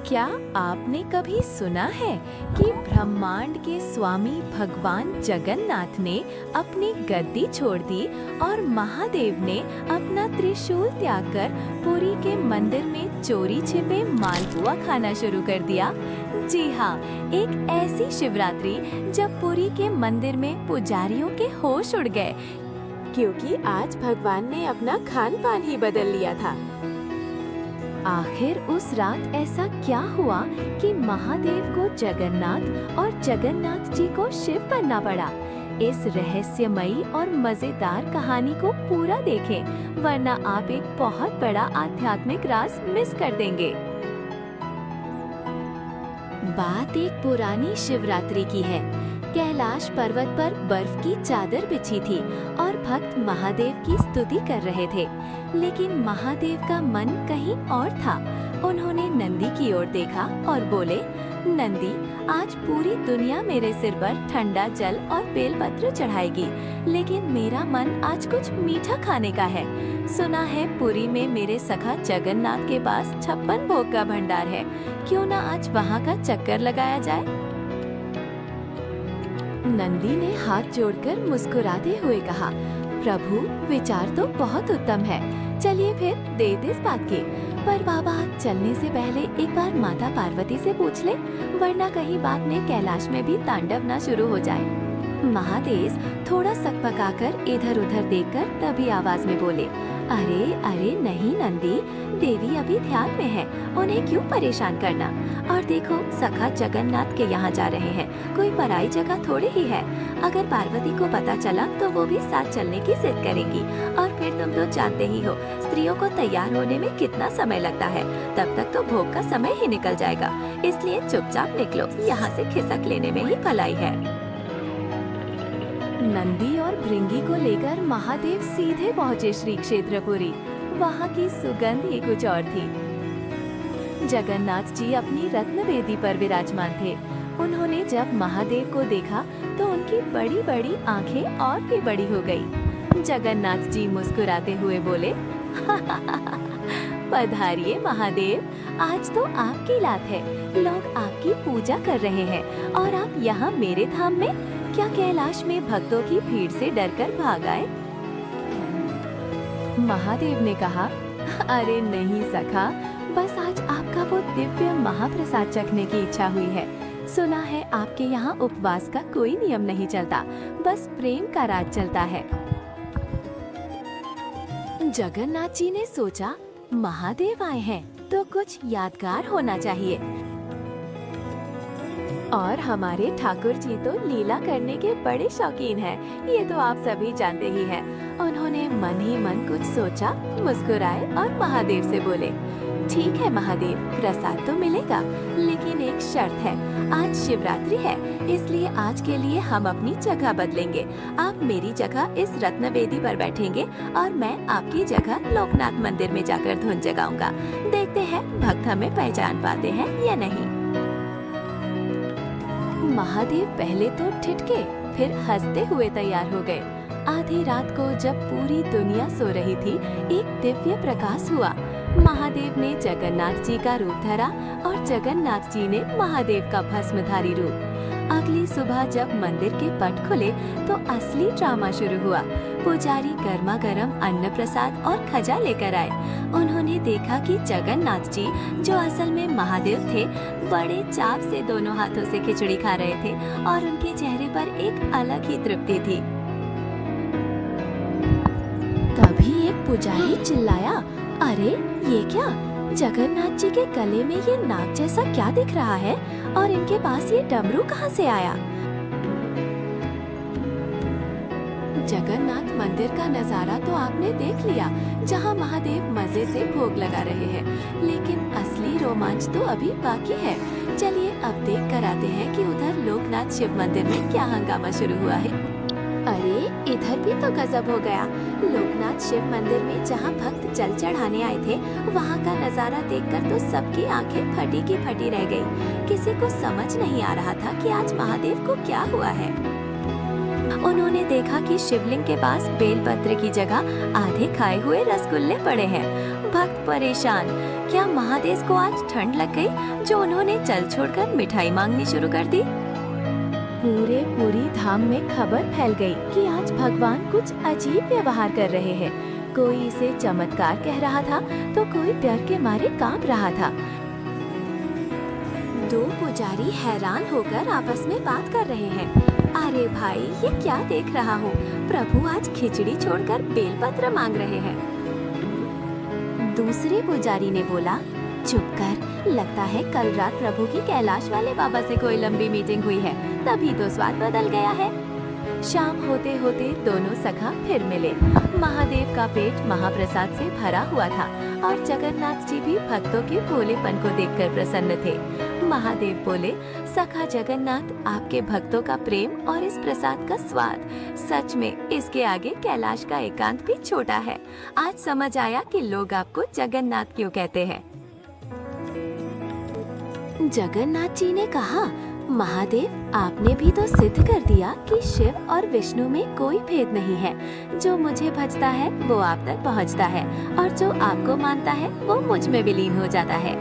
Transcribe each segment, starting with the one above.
क्या आपने कभी सुना है कि ब्रह्मांड के स्वामी भगवान जगन्नाथ ने अपनी गद्दी छोड़ दी और महादेव ने अपना त्रिशूल त्याग कर पुरी के मंदिर में चोरी छिपे मालपुआ खाना शुरू कर दिया? जी हाँ, एक ऐसी शिवरात्रि जब पुरी के मंदिर में पुजारियों के होश उड़ गए, क्योंकि आज भगवान ने अपना खान पान ही बदल लिया था। आखिर उस रात ऐसा क्या हुआ कि महादेव को जगन्नाथ और जगन्नाथ जी को शिव बनना पड़ा? इस रहस्यमयी और मजेदार कहानी को पूरा देखें, वरना आप एक बहुत बड़ा आध्यात्मिक राज मिस कर देंगे। बात एक पुरानी शिवरात्रि की है। कैलाश पर्वत पर बर्फ की चादर बिछी थी और भक्त महादेव की स्तुति कर रहे थे, लेकिन महादेव का मन कहीं और था। उन्होंने नंदी की ओर देखा और बोले, नंदी, आज पूरी दुनिया मेरे सिर पर ठंडा जल और बेलपत्र चढ़ाएगी, लेकिन मेरा मन आज कुछ मीठा खाने का है। सुना है पुरी में मेरे सखा जगन्नाथ के पास 56 भोग का भंडार है, क्यों ना आज वहाँ का चक्कर लगाया जाए? नंदी ने हाथ जोड़कर मुस्कुराते हुए कहा, प्रभु, विचार तो बहुत उत्तम है, चलिए फिर देते इस बात की। पर बाबा, चलने से पहले एक बार माता पार्वती से पूछ ले, वरना कहीं बात में कैलाश में भी तांडव न शुरू हो जाए। महादेव थोड़ा सकपकाकर इधर उधर देखकर तभी आवाज में बोले, अरे अरे नहीं नंदी, देवी अभी ध्यान में है, उन्हें क्यों परेशान करना। और देखो, सखा जगन्नाथ के यहाँ जा रहे हैं, कोई पराई जगह थोड़ी ही है। अगर पार्वती को पता चला तो वो भी साथ चलने की जिद करेगी, और फिर तुम तो जानते ही हो स्त्रियों को तैयार होने में कितना समय लगता है, तब तक तो भोग का समय ही निकल जाएगा। इसलिए चुपचाप निकलो, यहाँ से खिसक लेने में ही भलाई है। नंदी और भृंगी को लेकर महादेव सीधे पहुँचे श्री क्षेत्रपुरी। वहाँ की सुगंध ही कुछ और थी। जगन्नाथ जी अपनी रत्न वेदी पर विराजमान थे। उन्होंने जब महादेव को देखा तो उनकी बड़ी बड़ी आंखें और भी बड़ी हो गई। जगन्नाथ जी मुस्कुराते हुए बोले, पधारिए महादेव, आज तो आपकी लात है, लोग आपकी पूजा कर रहे हैं और आप यहाँ मेरे धाम में? क्या कैलाश में भक्तों की भीड़ से डरकर भाग आए? महादेव ने कहा, अरे नहीं सखा, बस आज आपका वो दिव्य महाप्रसाद चखने की इच्छा हुई है। सुना है आपके यहाँ उपवास का कोई नियम नहीं चलता, बस प्रेम का राज चलता है। जगन्नाथ जी ने सोचा, महादेव आए हैं तो कुछ यादगार होना चाहिए, और हमारे ठाकुर जी तो लीला करने के बड़े शौकीन हैं, ये तो आप सभी जानते ही हैं। उन्होंने मन ही मन कुछ सोचा, मुस्कुराए और महादेव से बोले, ठीक है महादेव, प्रसाद तो मिलेगा, लेकिन एक शर्त है। आज शिवरात्रि है, इसलिए आज के लिए हम अपनी जगह बदलेंगे। आप मेरी जगह इस रत्न वेदी पर बैठेंगे और मैं आपकी जगह लोकनाथ मंदिर में जाकर धुन जगाऊंगा। देखते हैं भक्त हमें पहचान पाते हैं या नहीं। महादेव पहले तो ठिठके, फिर हंसते हुए तैयार हो गए। आधी रात को जब पूरी दुनिया सो रही थी, एक दिव्य प्रकाश हुआ। महादेव ने जगन्नाथ जी का रूप धरा और जगन्नाथ जी ने महादेव का भस्मधारी रूप। अगली सुबह जब मंदिर के पट खुले तो असली ड्रामा शुरू हुआ। पुजारी गर्मा गर्म अन्न प्रसाद और खजा लेकर आए। उन्होंने देखा कि जगन्नाथ जी, जो असल में महादेव थे, बड़े चाव से दोनों हाथों से खिचड़ी खा रहे थे और उनके चेहरे पर एक अलग ही तृप्ति थी। तभी एक पुजारी चिल्लाया, अरे ये क्या, जगन्नाथ जी के गले में ये नाग जैसा क्या दिख रहा है और इनके पास ये डमरू कहाँ से आया? जगन्नाथ मंदिर का नजारा तो आपने देख लिया, जहाँ महादेव मजे से भोग लगा रहे हैं, लेकिन असली रोमांच तो अभी बाकी है। चलिए अब देख कर आते हैं कि उधर लोकनाथ शिव मंदिर में क्या हंगामा शुरू हुआ है। अरे इधर भी तो गजब हो गया। लोकनाथ शिव मंदिर में जहाँ भक्त जल चढ़ाने आए थे, वहाँ का नजारा देखकर तो सबकी आंखें फटी की फटी रह गई। किसी को समझ नहीं आ रहा था कि आज महादेव को क्या हुआ है। उन्होंने देखा कि शिवलिंग के पास बेलपत्र की जगह आधे खाए हुए रसगुल्ले पड़े हैं। भक्त परेशान, क्या महादेव को आज ठंड लग गई जो उन्होंने जल छोड़कर मिठाई मांगनी शुरू कर दी? पूरी धाम में खबर फैल गई कि आज भगवान कुछ अजीब व्यवहार कर रहे हैं। कोई इसे चमत्कार कह रहा था तो कोई डर के मारे कांप रहा था। दो पुजारी हैरान होकर आपस में बात कर रहे हैं। अरे भाई, ये क्या देख रहा हूँ? प्रभु आज खिचड़ी छोड़कर बेलपत्र मांग रहे हैं। दूसरे पुजारी ने बोला, चुप कर, लगता है कल रात प्रभु की कैलाश वाले बाबा से कोई लंबी मीटिंग हुई है, तभी तो स्वाद बदल गया है। शाम होते होते दोनों सखा फिर मिले। महादेव का पेट महाप्रसाद से भरा हुआ था और जगन्नाथ जी भी भक्तों के भोलेपन को देखकर प्रसन्न थे। महादेव बोले, सखा जगन्नाथ, आपके भक्तों का प्रेम और इस प्रसाद का स्वाद, सच में इसके आगे कैलाश का एकांत भी छोटा है। आज समझ आया कि लोग आपको जगन्नाथ क्यों कहते हैं। जगन्नाथ जी ने कहा, महादेव, आपने भी तो सिद्ध कर दिया कि शिव और विष्णु में कोई भेद नहीं है। जो मुझे भजता है वो आप तक पहुंचता है और जो आपको मानता है वो मुझ में विलीन हो जाता है।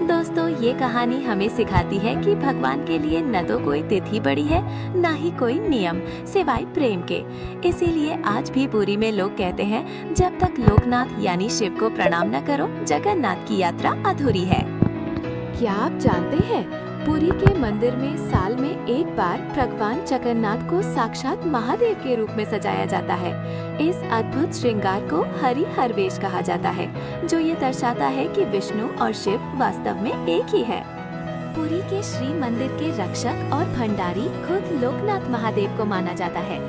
दोस्तों, ये कहानी हमें सिखाती है कि भगवान के लिए न तो कोई तिथि बड़ी है, न ही कोई नियम, सिवाय प्रेम के। इसीलिए आज भी पुरी में लोग कहते हैं, जब तक लोकनाथ यानी शिव को प्रणाम न करो, जगन्नाथ की यात्रा अधूरी है। क्या आप जानते हैं, पुरी के मंदिर में साल में एक बार भगवान जगन्नाथ को साक्षात महादेव के रूप में सजाया जाता है। इस अद्भुत श्रृंगार को हरि हरवेश कहा जाता है, जो ये दर्शाता है कि विष्णु और शिव वास्तव में एक ही है। पुरी के श्री मंदिर के रक्षक और भंडारी खुद लोकनाथ महादेव को माना जाता है।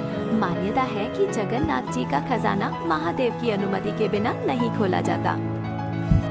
मान्यता है कि जगन्नाथ जी का खजाना महादेव की अनुमति के बिना नहीं खोला जाता।